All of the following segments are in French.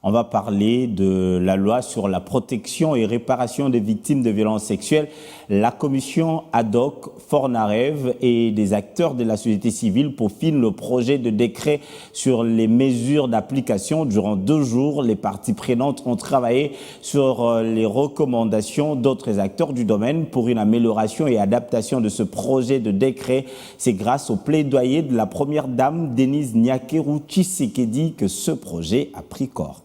On va parler de la loi sur la protection et réparation des victimes de violences sexuelles. La commission ad hoc Fornarev et des acteurs de la société civile peaufinent le projet de décret sur les mesures d'application. Durant 2 jours, les parties prenantes ont travaillé sur les recommandations d'autres acteurs du domaine pour une amélioration et adaptation de ce projet de décret. C'est grâce au plaidoyer de la première dame Denise Nyakeru Tshisekedi que ce projet a pris corps.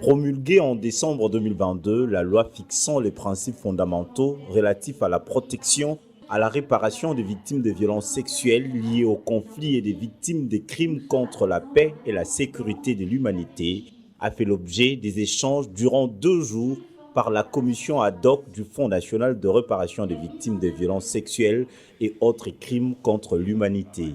Promulguée en décembre 2022, la loi fixant les principes fondamentaux relatifs à la protection, à la réparation des victimes de violences sexuelles liées au conflit et des victimes des crimes contre la paix et la sécurité de l'humanité a fait l'objet des échanges durant 2 jours par la commission ad hoc du Fonds national de réparation des victimes de violences sexuelles et autres crimes contre l'humanité.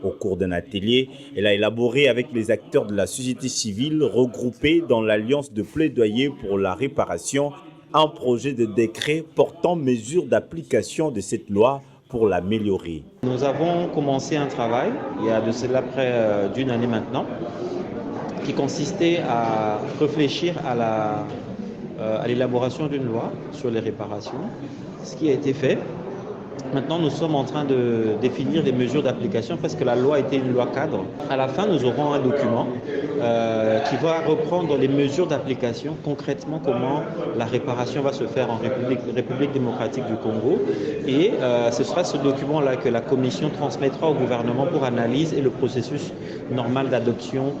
Au cours d'un atelier, elle a élaboré avec les acteurs de la société civile regroupés dans l'Alliance de plaidoyer pour la réparation un projet de décret portant mesures d'application de cette loi pour l'améliorer. Nous avons commencé un travail, il y a de cela près d'une année maintenant, qui consistait à réfléchir à l'élaboration d'une loi sur les réparations, ce qui a été fait. Maintenant, nous sommes en train de définir les mesures d'application parce que la loi était une loi cadre. À la fin, nous aurons un document qui va reprendre les mesures d'application, concrètement comment la réparation va se faire en République démocratique du Congo. Et ce sera ce document-là que la Commission transmettra au gouvernement pour analyse et le processus normal d'adoption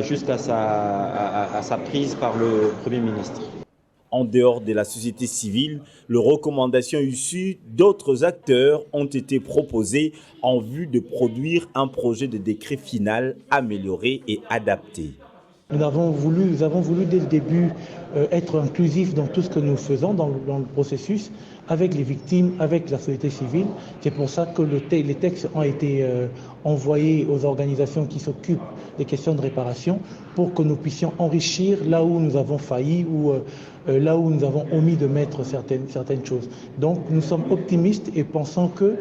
jusqu'à sa prise par le Premier ministre. En dehors de la société civile, les recommandations issues d'autres acteurs ont été proposées en vue de produire un projet de décret final amélioré et adapté. Nous avons voulu dès le début être inclusifs dans tout ce que nous faisons dans le processus, avec les victimes, avec la société civile. C'est pour ça que les textes ont été envoyés aux organisations qui s'occupent des questions de réparation pour que nous puissions enrichir là où nous avons failli ou là où nous avons omis de mettre certaines choses. Donc nous sommes optimistes et pensons que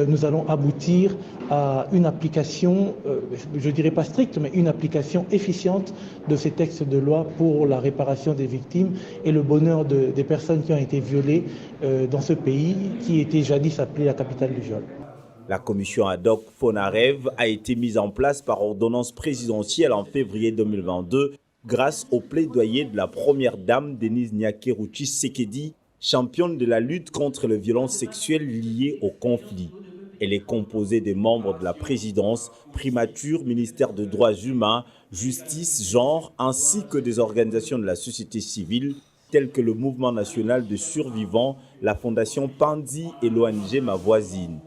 nous allons aboutir à une application, je dirais pas stricte, mais une application efficiente de ces textes de loi pour la réparation des victimes et le bonheur des personnes qui ont été violées dans ce pays qui était jadis appelé la capitale du viol. La commission ad hoc Fornarev a été mise en place par ordonnance présidentielle en février 2022 grâce au plaidoyer de la première dame Denise Nyakeru Tshisekedi, championne de la lutte contre les violences sexuelles liées au conflit. Elle est composée des membres de la présidence, primature, ministère des droits humains, justice, genre, ainsi que des organisations de la société civile, telles que le Mouvement national de survivants, la Fondation Pandi et l'ONG Ma Voisine.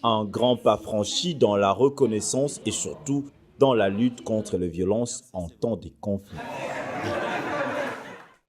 Un grand pas franchi dans la reconnaissance et surtout dans la lutte contre les violences en temps de conflit.